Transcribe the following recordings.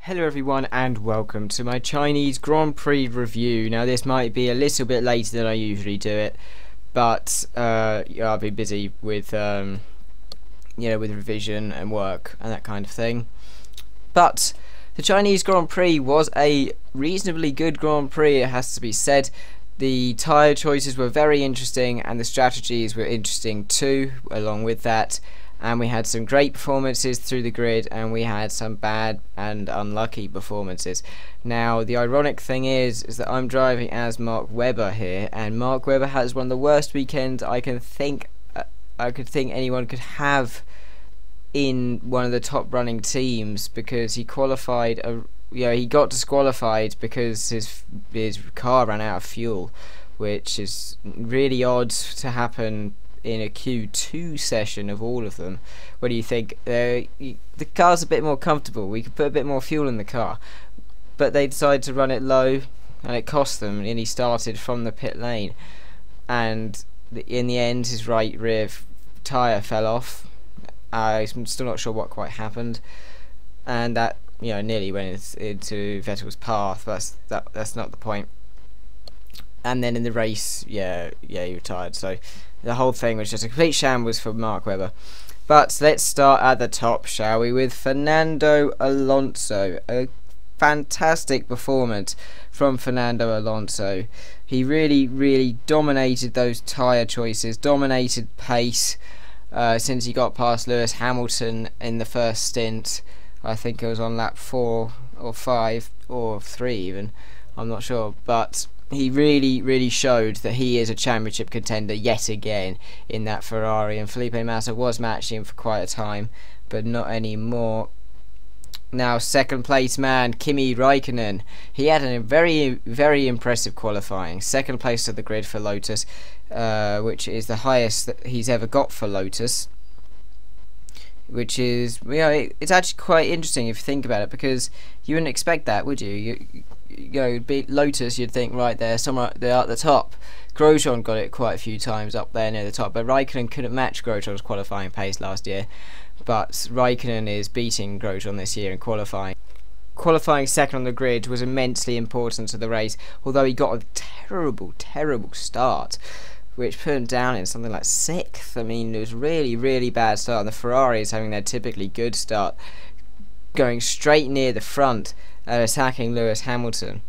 Hello everyone and welcome to my Chinese Grand Prix review. Now this might be a little bit later than I usually do it, but yeah, I've been busy with with revision and work and that kind of thing. But the Chinese Grand Prix was a reasonably good Grand Prix, it has to be said. The tyre choices were very interesting and the strategies were interesting too, along with that. And we had some great performances through the grid, and we had some bad and unlucky performances. Now the ironic thing is that I'm driving as Mark Webber here, and Mark Webber has one of the worst weekends I could think anyone could have in one of the top running teams, because he qualified he got disqualified because his car ran out of fuel, which is really odd to happen in a Q2 session of all of them. What do you think? The car's a bit more comfortable, we could put a bit more fuel in the car, but they decided to run it low and it cost them, and he started from the pit lane, and in the end his right rear tyre fell off. I'm still not sure what quite happened, and that nearly went into Vettel's path. That's not the point. And then in the race, he retired. So the whole thing was just a complete shambles for Mark Webber. But let's start at the top, shall we, with Fernando Alonso. A fantastic performance from Fernando Alonso. He really dominated those tyre choices, dominated pace since he got past Lewis Hamilton in the first stint. I think it was on lap 4 or 5 or 3 even, I'm not sure, but he really showed that he is a championship contender yet again in that Ferrari, and Felipe Massa was matching him for quite a time, but not anymore. Now, second place man Kimi Raikkonen, he had a very impressive qualifying. Second place of the grid for Lotus, which is the highest that he's ever got for Lotus, which is, it's actually quite interesting if you think about it, because you wouldn't expect that, would you? Beat Lotus, you'd think, right, they're somewhere, they're at the top. Grosjean got it quite a few times up there near the top, but Raikkonen couldn't match Grosjean's qualifying pace last year. But Raikkonen is beating Grosjean this year in qualifying. Qualifying second on the grid was immensely important to the race, although he got a terrible start, which put him down in something like 6th. I mean, it was really bad start, and the Ferrari is having their typically good start, going straight near the front, attacking Lewis Hamilton.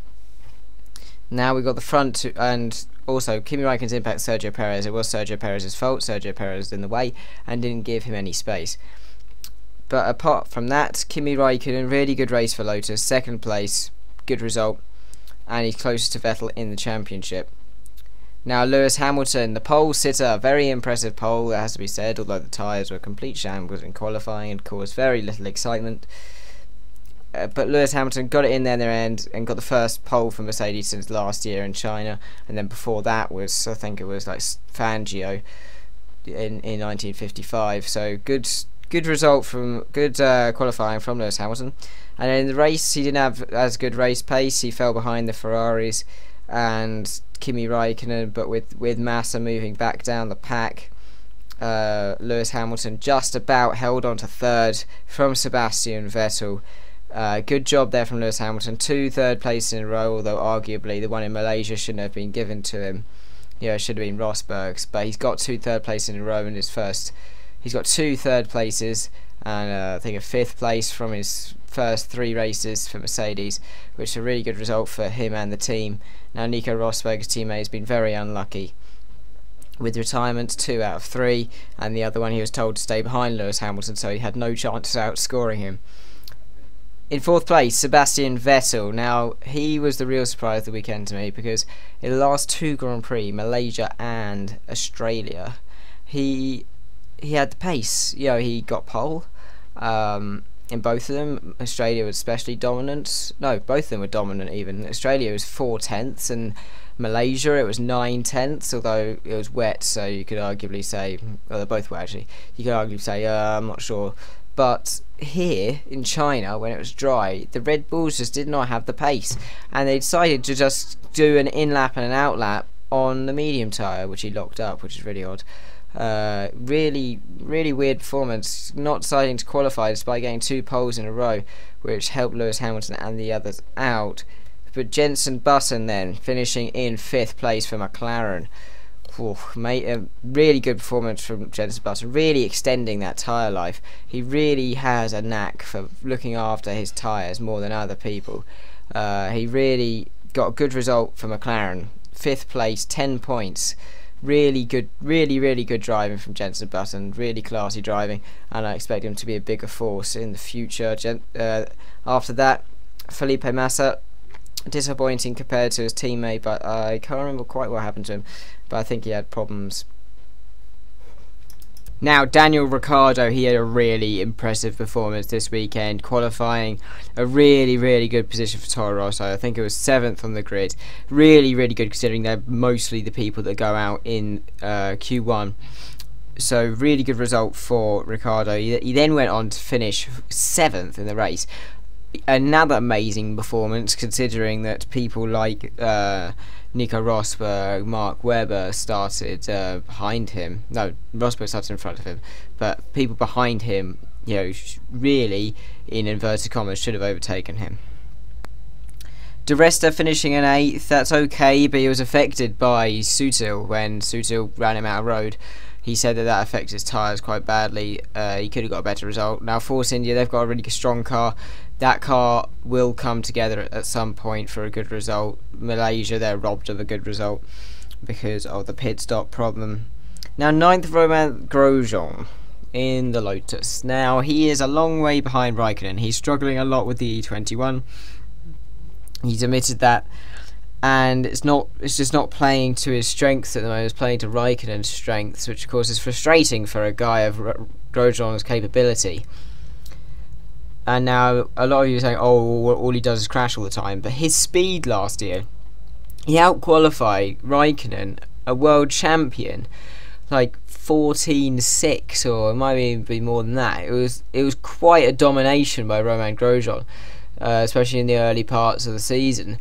Now we got the front and also Kimi Raikkonen's impact Sergio Perez. It was Sergio Perez's fault. Sergio Perez was in the way and didn't give him any space. But apart from that, Kimi Raikkonen, really good race for Lotus, second place, good result, and he's closest to Vettel in the championship. Now Lewis Hamilton, the pole sitter, very impressive pole, it has to be said, although the tyres were a complete shambles in qualifying and caused very little excitement. But Lewis Hamilton got it in there in the end and got the first pole for Mercedes since last year in China, and then before that was, I think it was like Fangio in 1955. So good result from qualifying from Lewis Hamilton. And in the race he didn't have as good race pace, he fell behind the Ferraris and Kimi Raikkonen, but with Massa moving back down the pack, Lewis Hamilton just about held on to third from Sebastian Vettel. Good job there from Lewis Hamilton. 2 third places in a row, although arguably the one in Malaysia shouldn't have been given to him. It should have been Rosberg's, but he's got 2 third places in a row in his first. He's got 2 third places and I think a 5th place from his first 3 races for Mercedes, which is a really good result for him and the team. Now Nico Rosberg's teammate has been very unlucky with retirements, 2 out of 3, and the other one he was told to stay behind Lewis Hamilton, so he had no chance of outscoring him. In 4th place, Sebastian Vettel. Now, he was the real surprise of the weekend to me, because in the last 2 Grand Prix, Malaysia and Australia, he had the pace. He got pole in both of them. Australia was especially dominant. No, both of them were dominant even. Australia was 4/10ths, and Malaysia it was 9/10ths, although it was wet, so you could arguably say, well, they both were actually, you could arguably say, I'm not sure. But here in China, when it was dry, the Red Bulls just did not have the pace, and they decided to just do an in-lap and an out-lap on the medium tyre, which he locked up, which is really odd. Really weird performance, not deciding to qualify despite getting 2 poles in a row, which helped Lewis Hamilton and the others out. But Jenson Button then finishing in 5th place for McLaren. Mate, a really good performance from Jenson Button, really extending that tyre life. He really has a knack for looking after his tyres more than other people. He really got a good result for McLaren. 5th place, 10 points. Really good, really good driving from Jenson Button, really classy driving, and I expect him to be a bigger force in the future. After that, Felipe Massa, disappointing compared to his teammate, but I can't remember quite what happened to him, but I think he had problems. Now, Daniel Ricciardo, he had a really impressive performance this weekend, qualifying a really good position for Toro Rosso. I think it was 7th on the grid. Really good, considering they're mostly the people that go out in Q1. So, really good result for Ricciardo. He then went on to finish 7th in the race. Another amazing performance, considering that people like Nico Rosberg, Mark Webber started behind him. No, Rosberg started in front of him, but people behind him, you know, really, in inverted commas, should have overtaken him. Di Resta finishing in 8th, that's okay, but he was affected by Sutil when Sutil ran him out of road. He said that affected his tyres quite badly. He could have got a better result. Now, Force India, they've got a really strong car. That car will come together at some point for a good result. Malaysia, they're robbed of a good result because of the pit stop problem. Now, 9th, Romain Grosjean in the Lotus. Now, he is a long way behind Raikkonen. He's struggling a lot with the E21. He's admitted that, and it's just not playing to his strengths at the moment. It's playing to Raikkonen's strengths, which of course is frustrating for a guy of Grosjean's capability. And now a lot of you are saying, oh, all he does is crash all the time. But his speed last year, he outqualified Raikkonen, a world champion, like 14-6, or it might even be more than that. It was quite a domination by Romain Grosjean, especially in the early parts of the season.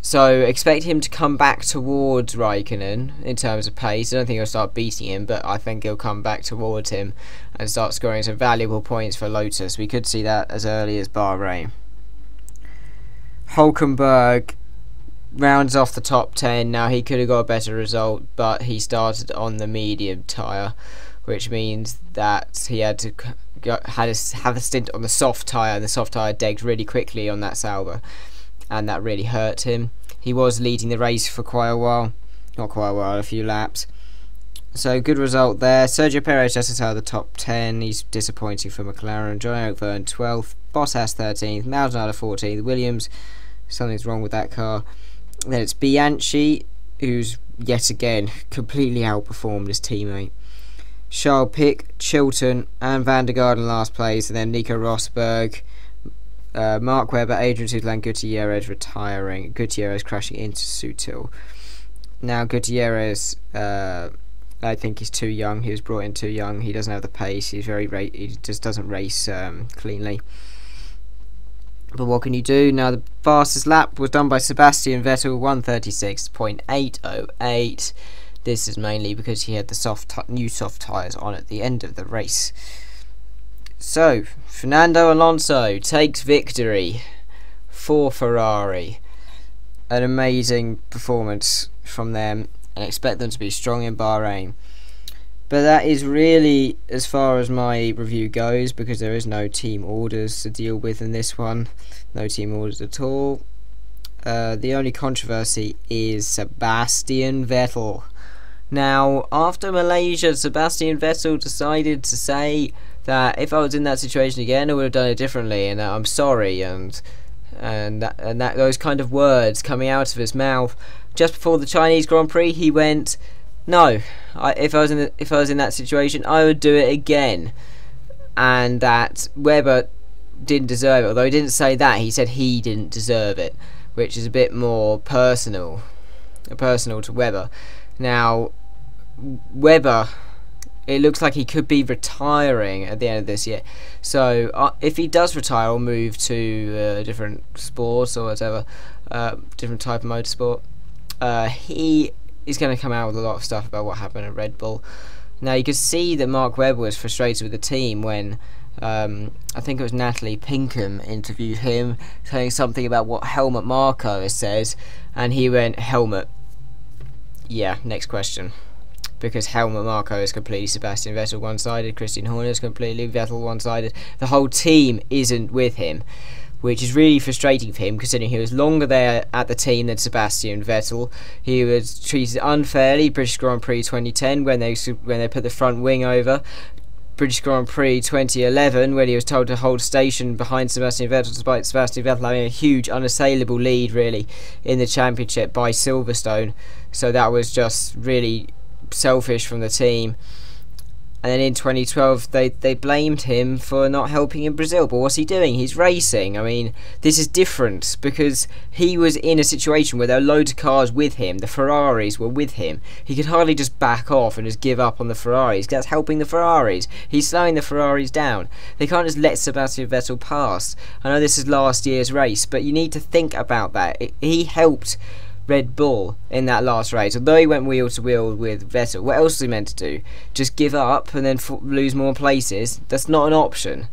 So expect him to come back towards Raikkonen in terms of pace. I don't think he'll start beating him, but I think he'll come back towards him and start scoring some valuable points for Lotus. We could see that as early as Bahrain. Hulkenberg rounds off the top 10. Now, he could have got a better result, but he started on the medium tyre, which means that he had to have a stint on the soft tyre, and the soft tyre degged really quickly on that Sauber, and that really hurt him. He was leading the race for quite a while, a few laps. So good result there. Sergio Perez just out of the top 10. He's disappointing for McLaren. John O'Byrne 12th, Bottas 13th, Maldonado 14th, Williams, something's wrong with that car. Then it's Bianchi, who's yet again completely outperformed his teammate. Charles Pic, Chilton, and Van der Garde in last place, and then Nico Rosberg, Mark Webber, Adrian Sutil, and Gutierrez retiring. Gutierrez crashing into Sutil. Now Gutierrez, I think he's too young. He was brought in too young. He doesn't have the pace. He just doesn't race cleanly. But what can you do? Now the fastest lap was done by Sebastian Vettel, 1:36.808. This is mainly because he had the new soft tyres on at the end of the race. So, Fernando Alonso takes victory for Ferrari. An amazing performance from them, and expect them to be strong in Bahrain. But that is really as far as my review goes, because there is no team orders to deal with in this one. No team orders at all. The only controversy is Sebastian Vettel. Now, after Malaysia, Sebastian Vettel decided to say that if I was in that situation again, I would have done it differently, and I'm sorry, and those kind of words coming out of his mouth. Just before the Chinese Grand Prix, he went, "No, if I was in that situation, I would do it again," and that Webber didn't deserve it. Although he didn't say that, he said he didn't deserve it, which is a bit more personal to Webber. Now, Webber, it looks like he could be retiring at the end of this year. So if he does retire or move to a different sport or whatever, different type of motorsport, he he's going to come out with a lot of stuff about what happened at Red Bull. Now you could see that Mark Webber was frustrated with the team when I think it was Natalie Pinkham interviewed him, saying something about what Helmut Marko has said, and he went, Helmut, yeah, next question. Because Helmut Marko is completely Sebastian Vettel one-sided, Christian Horner is completely Vettel one-sided. The whole team isn't with him, which is really frustrating for him, considering he was longer there at the team than Sebastian Vettel. He was treated unfairly, British Grand Prix 2010 when they put the front wing over. British Grand Prix 2011 when he was told to hold station behind Sebastian Vettel, despite Sebastian Vettel having a huge unassailable lead really in the championship by Silverstone. So that was just really selfish from the team. And then in 2012 they blamed him for not helping in Brazil, but what's he doing? He's racing. I mean, this is different because he was in a situation where there were loads of cars with him. The Ferraris were with him. He could hardly just back off and just give up on the Ferraris. That's helping the Ferraris. He's slowing the Ferraris down. They can't just let Sebastian Vettel pass. I know this is last year's race, but you need to think about that. He helped Red Bull in that last race. Although he went wheel to wheel with Vettel, what else was he meant to do? Just give up and then lose more places? That's not an option.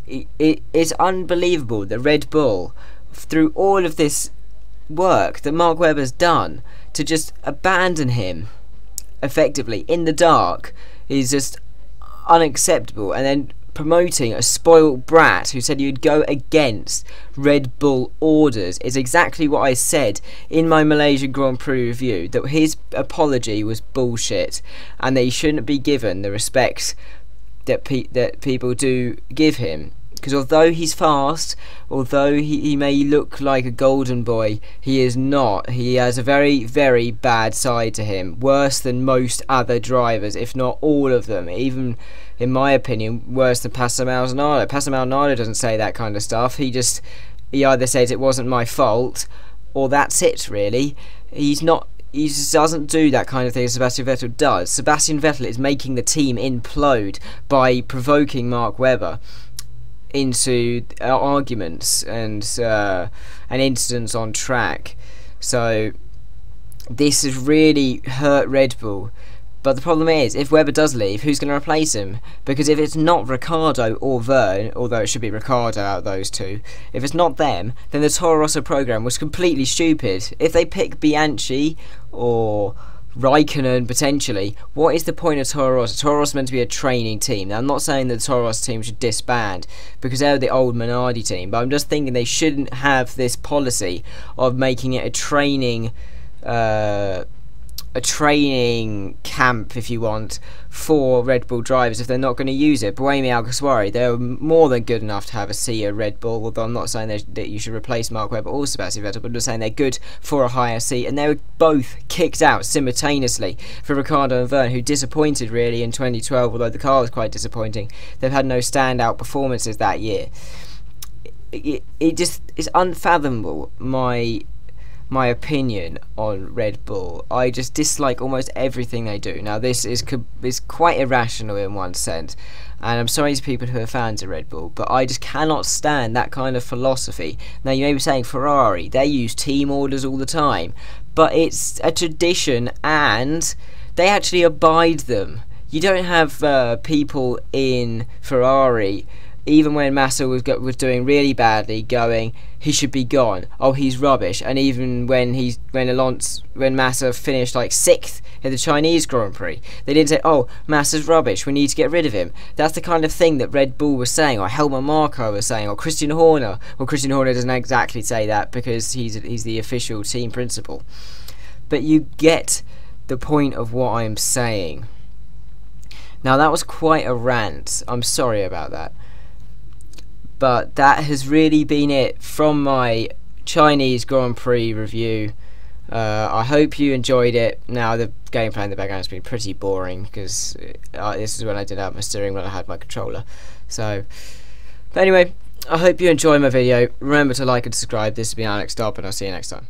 It's unbelievable that Red Bull, through all of this work that Mark Webber's done, to just abandon him effectively in the dark is just unacceptable. And then promoting a spoiled brat who said you'd go against Red Bull orders is exactly what I said in my Malaysian Grand Prix review, that his apology was bullshit and they shouldn't be given the respect that people do give him. Because although he's fast, although he may look like a golden boy, he is not. He has a very, very bad side to him, worse than most other drivers, if not all of them. Even, in my opinion, worse than Pastor Maldonado. Pastor Maldonado doesn't say that kind of stuff. He either says it wasn't my fault, or that's it, really. He just doesn't do that kind of thing as Sebastian Vettel does. Sebastian Vettel is making the team implode by provoking Mark Webber into arguments and incidents on track. So this has really hurt Red Bull. But the problem is, if Webber does leave, who's going to replace him? Because if it's not Ricciardo or Verne, although it should be Ricciardo out of those two, if it's not them, then the Toro Rosso program was completely stupid. If they pick Bianchi or Raikkonen potentially, what is the point of Toro Rosso? Toro Rosso is meant to be a training team. Now, I'm not saying that the Toro Rosso team should disband because they're the old Minardi team, but I'm just thinking they shouldn't have this policy of making it a training camp, if you want, for Red Bull drivers if they're not going to use it. Buemi Alguersuari, they're more than good enough to have a seat at Red Bull, although I'm not saying that you should replace Mark Webber or Sebastian Vettel, but I'm just saying they're good for a higher seat, and they were both kicked out simultaneously for Ricciardo and Verne, who disappointed really in 2012, although the car was quite disappointing. They've had no standout performances that year. It just is unfathomable, my opinion on Red Bull. I just dislike almost everything they do. Now this is quite irrational in one sense, and I'm sorry to people who are fans of Red Bull, but I just cannot stand that kind of philosophy. Now you may be saying Ferrari, they use team orders all the time, but it's a tradition and they actually abide them. You don't have people in Ferrari, even when Massa was doing really badly, going, he should be gone, oh he's rubbish. And even when Massa finished like 6th in the Chinese Grand Prix, they didn't say, oh Massa's rubbish, we need to get rid of him. That's the kind of thing that Red Bull was saying, or Helmut Marko was saying, or Christian Horner. Well, Christian Horner doesn't exactly say that because he's the official team principal, but you get the point of what I'm saying. Now that was quite a rant, I'm sorry about that. But that has really been it from my Chinese Grand Prix review. I hope you enjoyed it. Now the gameplay in the background has been pretty boring because this is when I did have my steering when I had my controller. So, but anyway, I hope you enjoyed my video. Remember to like and subscribe. This has been Alex Dobb, and I'll see you next time.